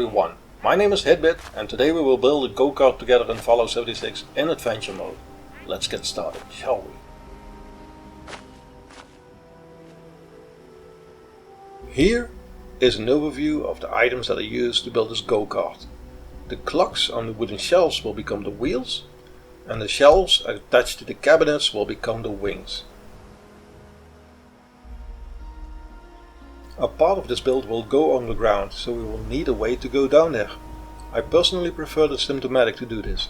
everyone, my name is Hitbit and today we will build a go-kart together in Fallout 76 in adventure mode. Let's get started, shall we? Here is an overview of the items that are used to build this go-kart. The clocks on the wooden shelves will become the wheels, and the shelves attached to the cabinets will become the wings. A part of this build will go underground, so we will need a way to go down there. I personally prefer the Symptomatic to do this.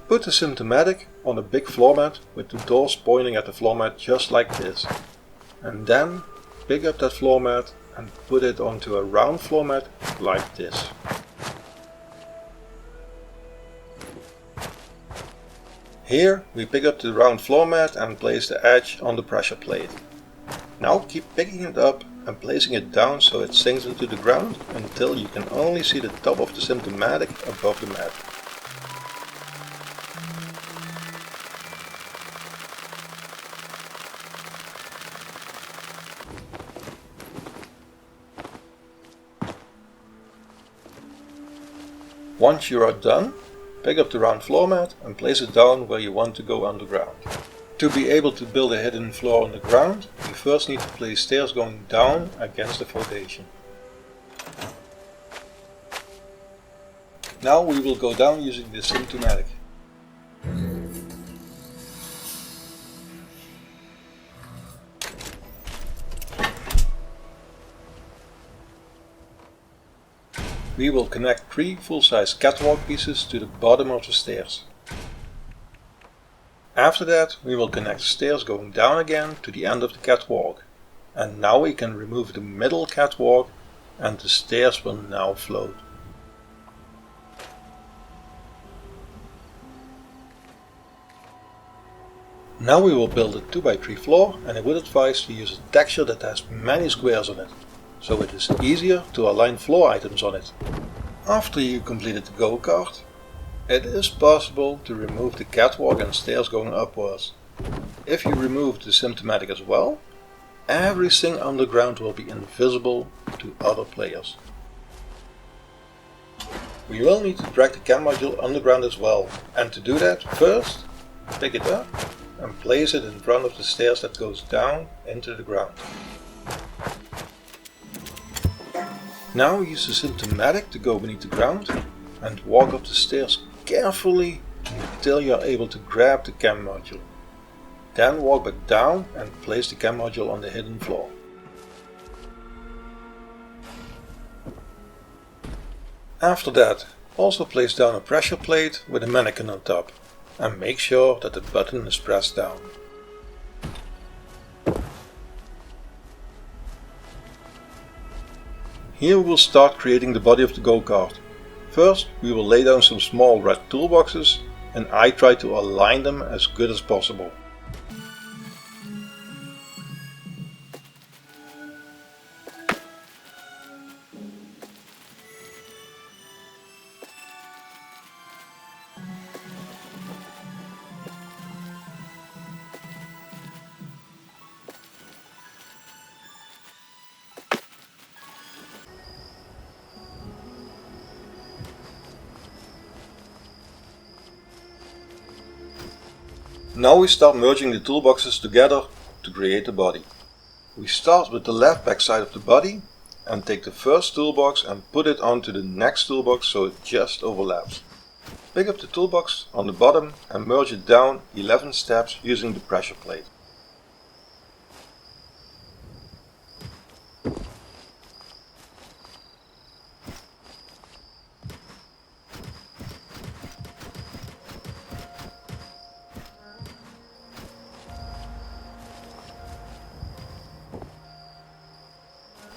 Put the Symptomatic on a big floor mat with the doors pointing at the floor mat just like this. And then pick up that floor mat and put it onto a round floor mat like this. Here we pick up the round floor mat and place the edge on the pressure plate. Now keep picking it up and placing it down so it sinks into the ground until you can only see the top of the Symptomatic above the mat. Once you are done, pick up the round floor mat and place it down where you want to go underground. To be able to build a hidden floor on the ground, we first need to place stairs going down against the foundation. Now we will go down using the Symptomatic. We will connect 3 full-size catwalk pieces to the bottom of the stairs. After that we will connect the stairs going down again to the end of the catwalk. And now we can remove the middle catwalk and the stairs will now float. Now we will build a 2x3 floor, and I would advise to use a texture that has many squares on it, so it is easier to align floor items on it. After you completed the go-kart, it is possible to remove the catwalk and stairs going upwards. If you remove the Symptomatic as well, everything underground will be invisible to other players. We will need to drag the cam module underground as well, and to do that, first pick it up and place it in front of the stairs that goes down into the ground. Now use the Symptomatic to go beneath the ground and walk up the stairs carefully until you are able to grab the cam module. Then walk back down and place the cam module on the hidden floor. After that, also place down a pressure plate with a mannequin on top and make sure that the button is pressed down. Here we will start creating the body of the go-kart. First we will lay down some small red toolboxes and I try to align them as good as possible. Now we start merging the toolboxes together to create the body. We start with the left back side of the body and take the first toolbox and put it onto the next toolbox so it just overlaps. Pick up the toolbox on the bottom and merge it down 11 steps using the pressure plate.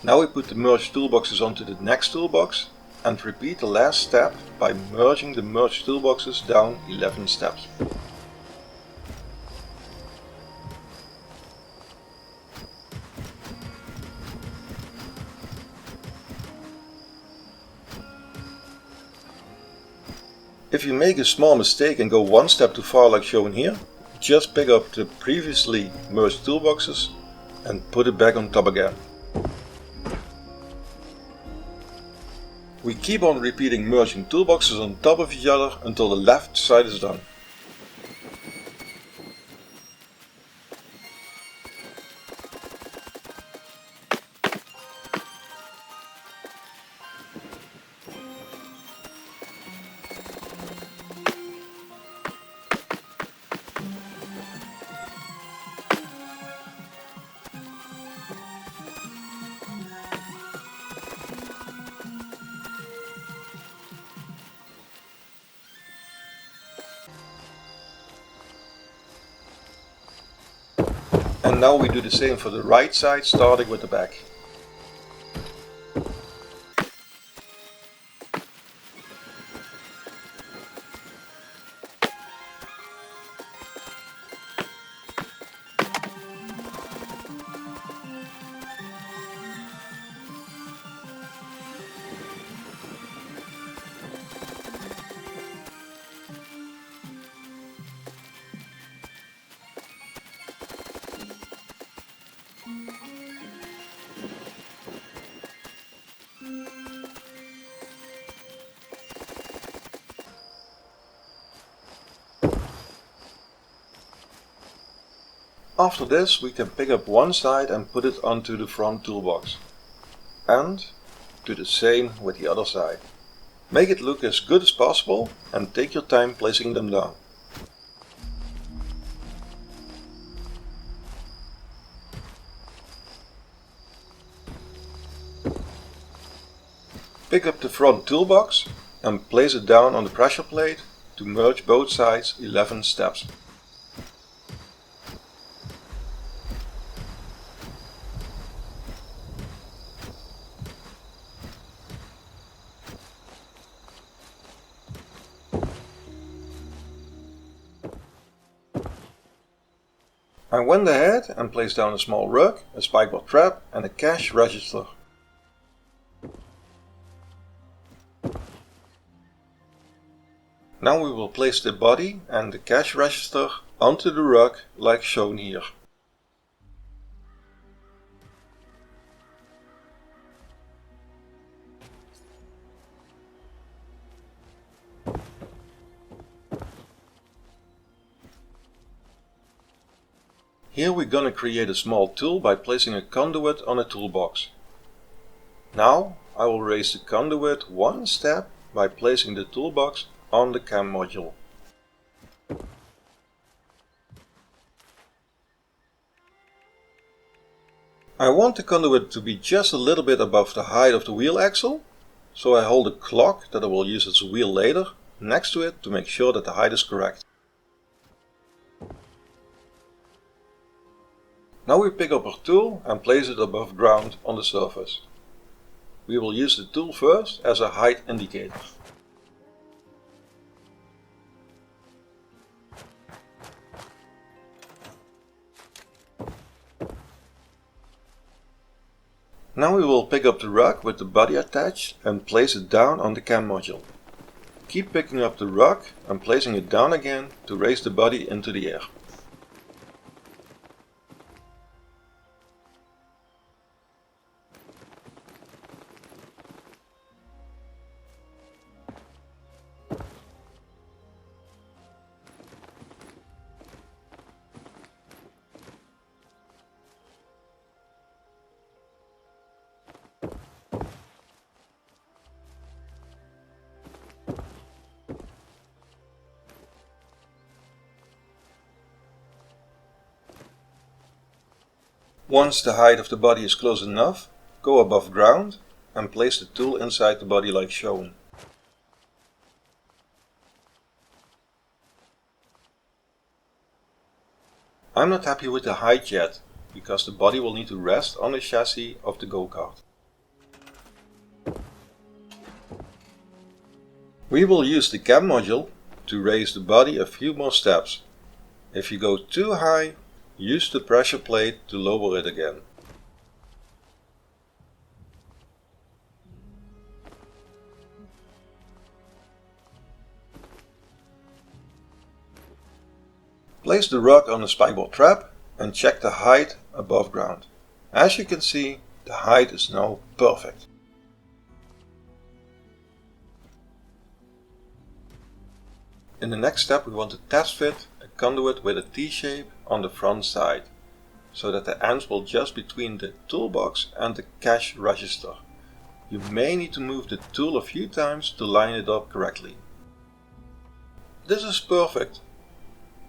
Now we put the merged toolboxes onto the next toolbox and repeat the last step by merging the merged toolboxes down 11 steps. If you make a small mistake and go one step too far like shown here, just pick up the previously merged toolboxes and put it back on top again. We keep on repeating merging toolboxes on top of each other until the left side is done. And now we do the same for the right side, starting with the back. After this, we can pick up one side and put it onto the front toolbox. And do the same with the other side. Make it look as good as possible and take your time placing them down. Pick up the front toolbox and place it down on the pressure plate to merge both sides 11 steps. I went ahead and placed down a small rug, a spikeboard trap and a cash register. Now we will place the body and the cash register onto the rug like shown here. Here we're gonna create a small tool by placing a conduit on a toolbox. Now I will raise the conduit one step by placing the toolbox on the cam module. I want the conduit to be just a little bit above the height of the wheel axle, so I hold a clock that I will use as a wheel later next to it to make sure that the height is correct. Now we pick up our tool and place it above ground on the surface. We will use the tool first as a height indicator. Now we will pick up the rug with the body attached and place it down on the cam module. Keep picking up the rug and placing it down again to raise the body into the air. Once the height of the body is close enough, go above ground and place the tool inside the body like shown. I'm not happy with the height yet, because the body will need to rest on the chassis of the go-kart. We will use the cam module to raise the body a few more steps. If you go too high, use the pressure plate to lower it again. Place the rug on the spikeboard trap and check the height above ground. As you can see, the height is now perfect. In the next step we want to test fit a conduit with a T-shape on the front side, so that the ends will just between the toolbox and the cash register. You may need to move the tool a few times to line it up correctly. This is perfect,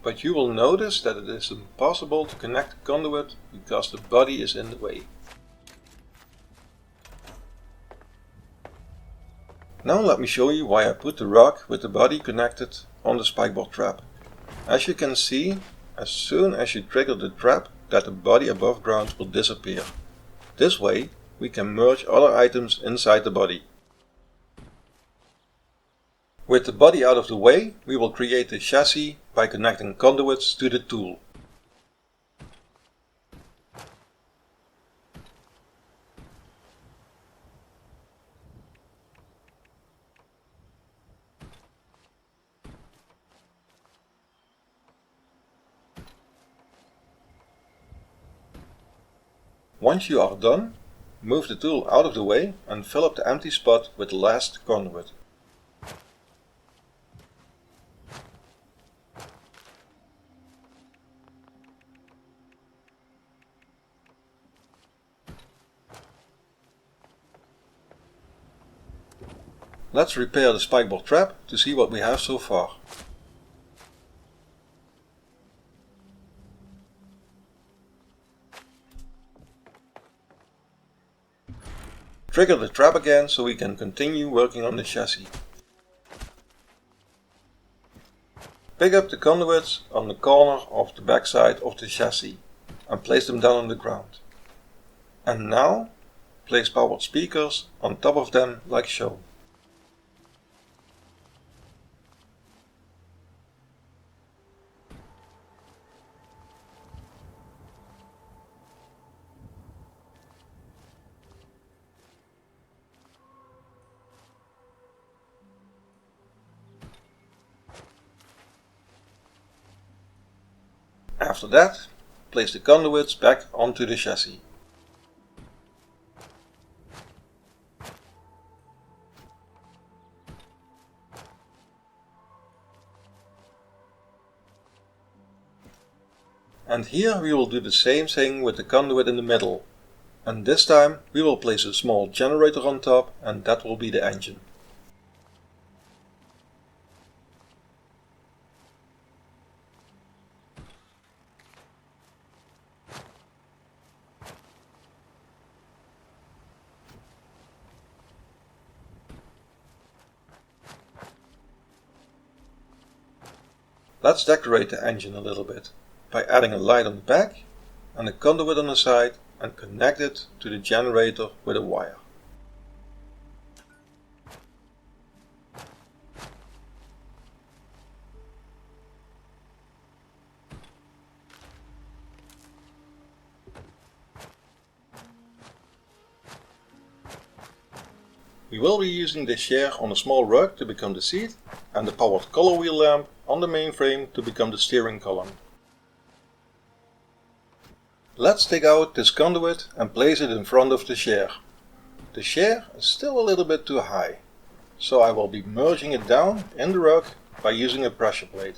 but you will notice that it is impossible to connect the conduit because the body is in the way. Now let me show you why I put the rug with the body connected on the spikeboard trap. As you can see, as soon as you trigger the trap, that the body above ground will disappear. This way we can merge other items inside the body. With the body out of the way, we will create the chassis by connecting conduits to the tool. Once you are done, move the tool out of the way and fill up the empty spot with the last conduit. Let's repair the spikeboard trap to see what we have so far. Trigger the trap again so we can continue working on the chassis. Pick up the conduits on the corner of the backside of the chassis and place them down on the ground. And now place powered speakers on top of them like shown. After that, place the conduits back onto the chassis. And here we will do the same thing with the conduit in the middle. And this time we will place a small generator on top, and that will be the engine. Let's decorate the engine a little bit by adding a light on the back and a conduit on the side and connect it to the generator with a wire. We will be using the chair on a small rug to become the seat and the powered color wheel lamp on the main frame to become the steering column. Let's take out this conduit and place it in front of the chair. The chair is still a little bit too high, so I will be merging it down in the rug by using a pressure plate.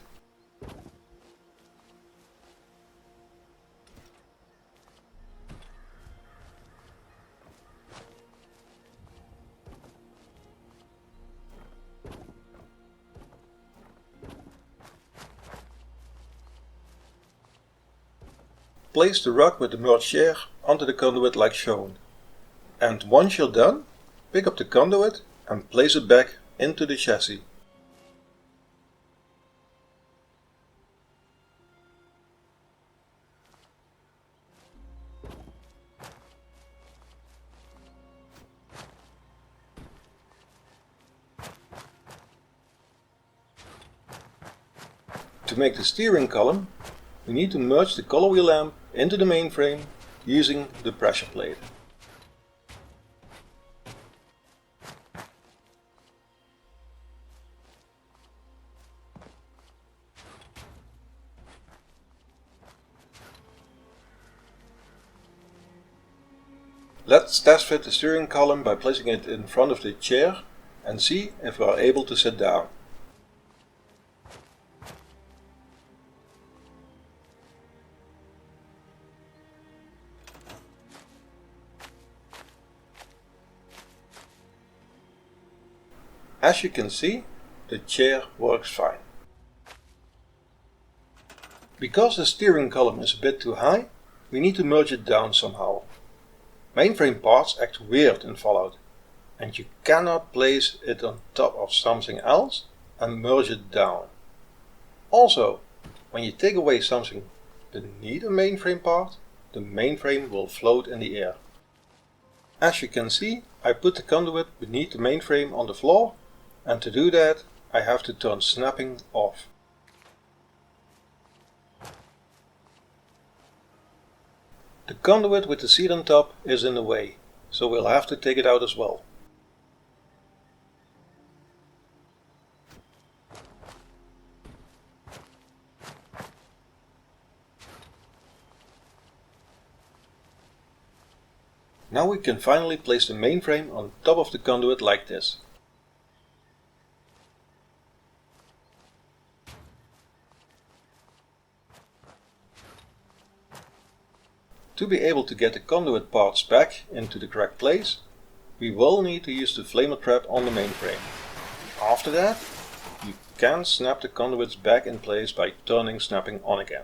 Place the rug with the merged chair onto the conduit like shown. And once you're done, pick up the conduit and place it back into the chassis. To make the steering column, we need to merge the color wheel lamp into the main frame using the pressure plate. Let's test fit the steering column by placing it in front of the chair and see if we are able to sit down. As you can see, the chair works fine. Because the steering column is a bit too high, we need to merge it down somehow. Mainframe parts act weird in Fallout, and you cannot place it on top of something else and merge it down. Also, when you take away something beneath a mainframe part, the mainframe will float in the air. As you can see, I put the conduit beneath the mainframe on the floor, and to do that I have to turn snapping off. The conduit with the seat on top is in the way, so we'll have to take it out as well. Now we can finally place the mainframe on top of the conduit like this. To be able to get the conduit parts back into the correct place, we will need to use the flamer trap on the mainframe. After that, you can snap the conduits back in place by turning snapping on again.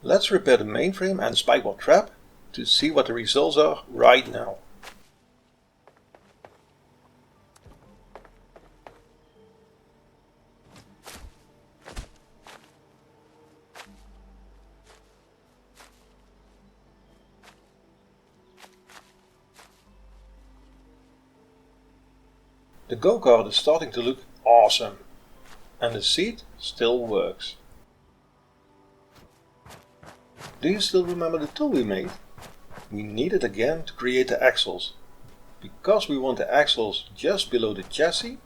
Let's repair the mainframe and spikeboard trap to see what the results are right now. The Go-Kart is starting to look awesome, and the seat still works. Do you still remember the tool we made? We need it again to create the axles. Because we want the axles just below the chassis,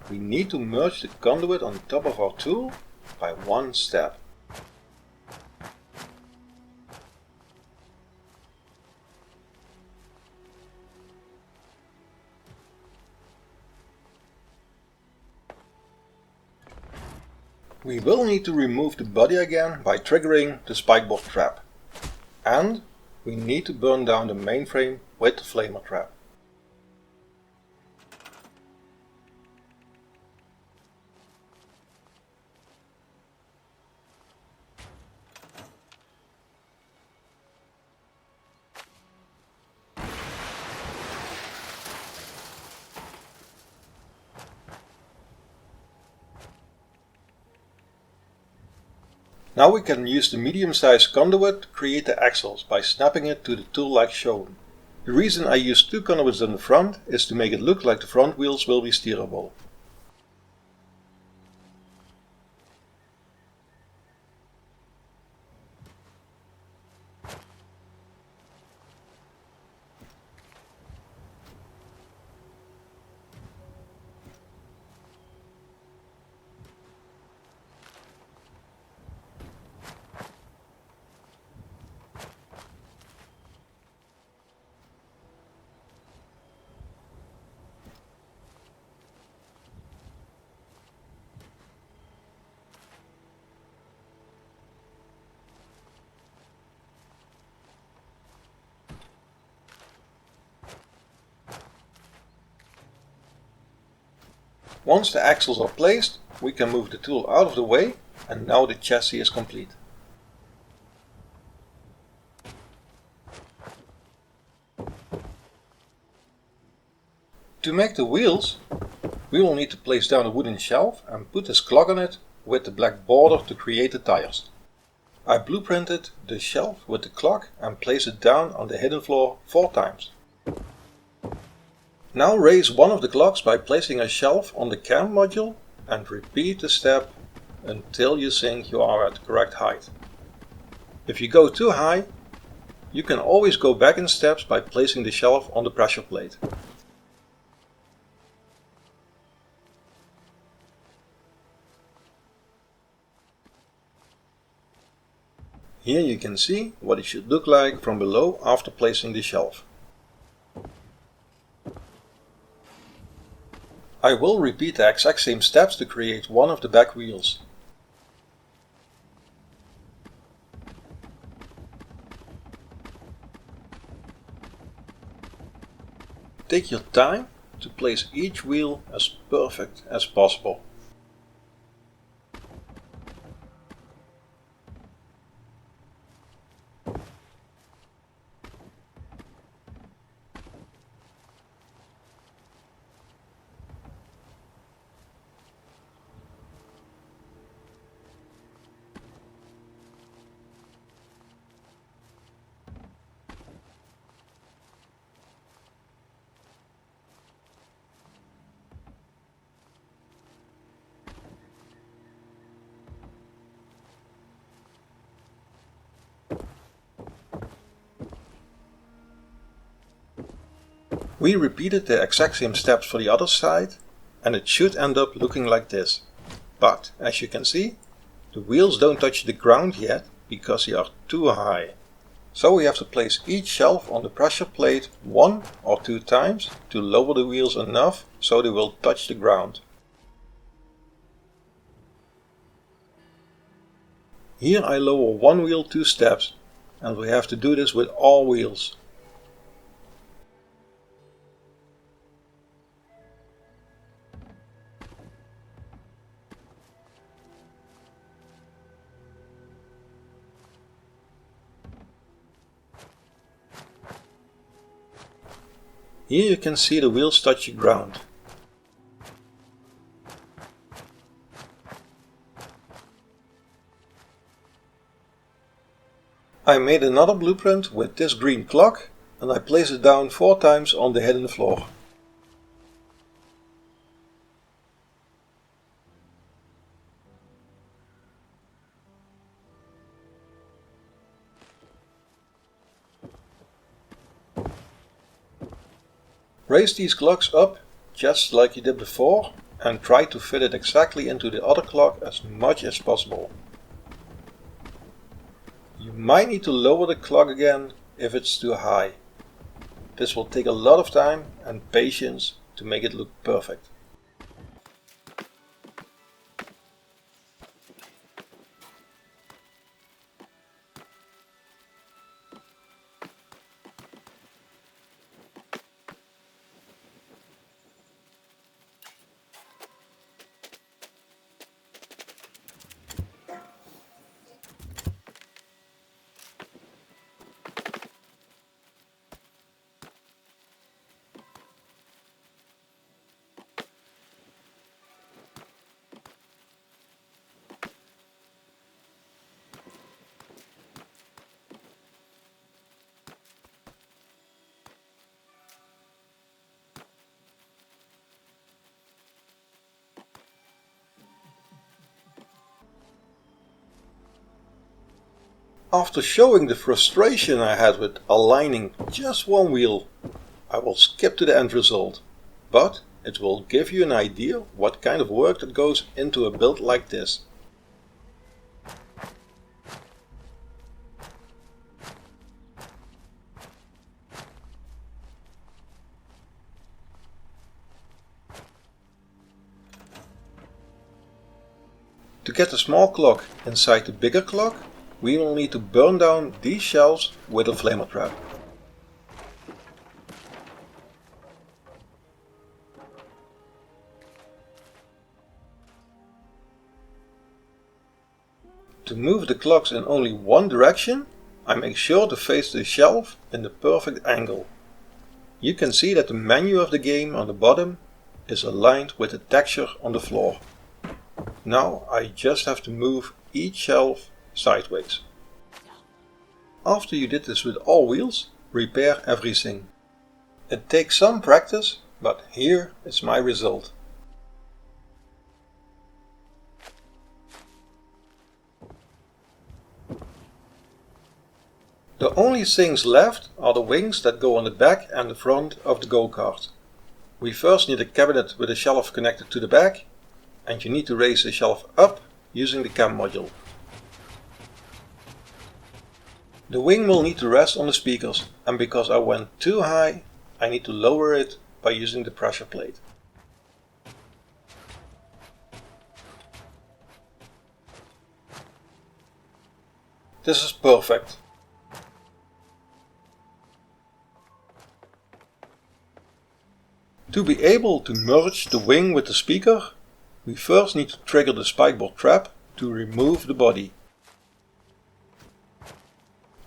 we need to merge the conduit on top of our tool by one step. We will need to remove the body again by triggering the spikeboard trap. And we need to burn down the mainframe with the flamer trap. Now we can use the medium-sized conduit to create the axles by snapping it to the tool like shown. The reason I use two conduits in the front is to make it look like the front wheels will be steerable. Once the axles are placed, we can move the tool out of the way, and now the chassis is complete. To make the wheels, we will need to place down a wooden shelf and put this clock on it with the black border to create the tires. I blueprinted the shelf with the clock and placed it down on the hidden floor 4 times. Now raise one of the clocks by placing a shelf on the cam module and repeat the step until you think you are at the correct height. If you go too high, you can always go back in steps by placing the shelf on the pressure plate. Here you can see what it should look like from below after placing the shelf. I will repeat the exact same steps to create one of the back wheels. Take your time to place each wheel as perfect as possible. We repeated the exact same steps for the other side, and it should end up looking like this. But, as you can see, the wheels don't touch the ground yet because they are too high. So we have to place each shelf on the pressure plate 1 or 2 times to lower the wheels enough so they will touch the ground. Here I lower one wheel 2 steps, and we have to do this with all wheels. Here you can see the wheels touch the ground. I made another blueprint with this green clock and I place it down 4 times on the hidden floor. Raise these clocks up just like you did before and try to fit it exactly into the other clock as much as possible. You might need to lower the clock again if it's too high. This will take a lot of time and patience to make it look perfect. After showing the frustration I had with aligning just one wheel, I will skip to the end result, but it will give you an idea what kind of work that goes into a build like this. To get the small clock inside the bigger clock, we will need to burn down these shelves with a flamer trap. To move the clocks in only one direction, I make sure to face the shelf in the perfect angle. You can see that the menu of the game on the bottom is aligned with the texture on the floor. Now I just have to move each shelf sideways. After you did this with all wheels, repair everything. It takes some practice, but here is my result. The only things left are the wings that go on the back and the front of the go-kart. We first need a cabinet with a shelf connected to the back, and you need to raise the shelf up using the cam module. The wing will need to rest on the speakers, and because I went too high, I need to lower it by using the pressure plate. This is perfect. To be able to merge the wing with the speaker, we first need to trigger the spikeboard trap to remove the body.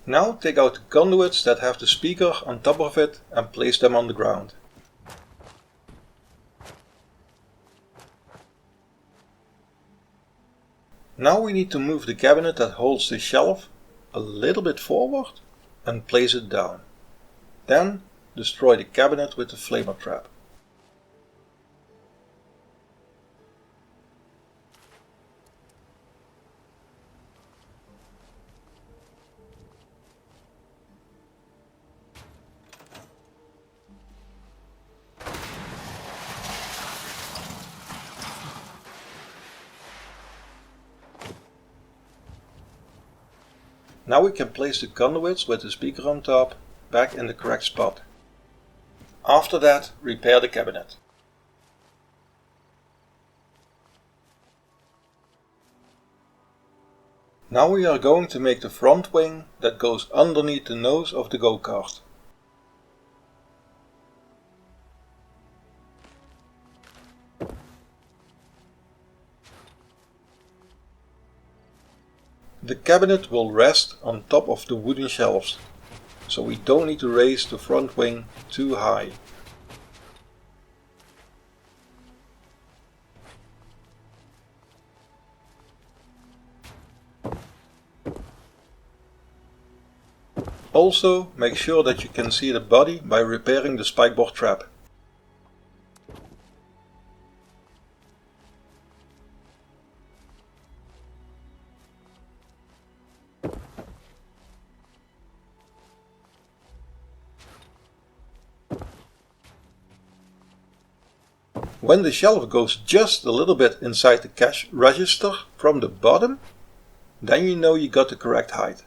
Now take out the conduits that have the speaker on top of it and place them on the ground. Now we need to move the cabinet that holds the shelf a little bit forward and place it down. Then destroy the cabinet with the flamer trap. Now we can place the conduits with the speaker on top back in the correct spot. After that, repair the cabinet. Now we are going to make the front wing that goes underneath the nose of the go-kart. The cabinet will rest on top of the wooden shelves, so we don't need to raise the front wing too high. Also, make sure that you can see the body by repairing the spikeboard trap. When the shelf goes just a little bit inside the cash register from the bottom, then you know you got the correct height.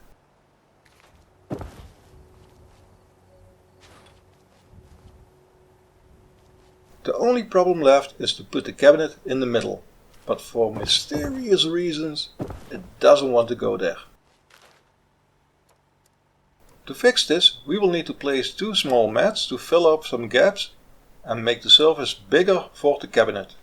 The only problem left is to put the cabinet in the middle, but for mysterious reasons it doesn't want to go there. To fix this, we will need to place two small mats to fill up some gaps and make the surface bigger for the cabinet.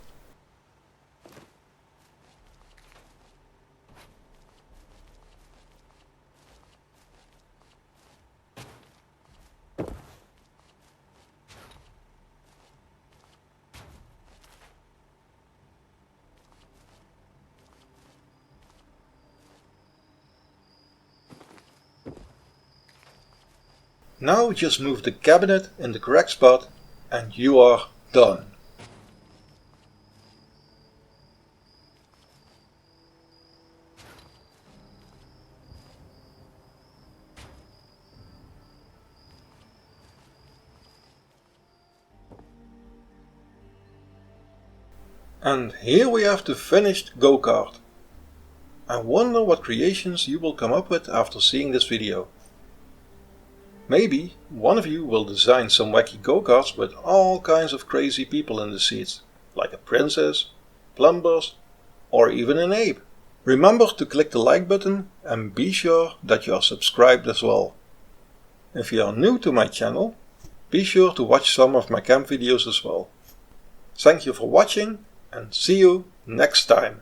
Now just move the cabinet in the correct spot and you are done. And here we have the finished go-kart. I wonder what creations you will come up with after seeing this video. Maybe one of you will design some wacky go-karts with all kinds of crazy people in the seats, like a princess, plumbers, or even an ape. Remember to click the like button and be sure that you are subscribed as well. If you are new to my channel, be sure to watch some of my camp videos as well. Thank you for watching and see you next time.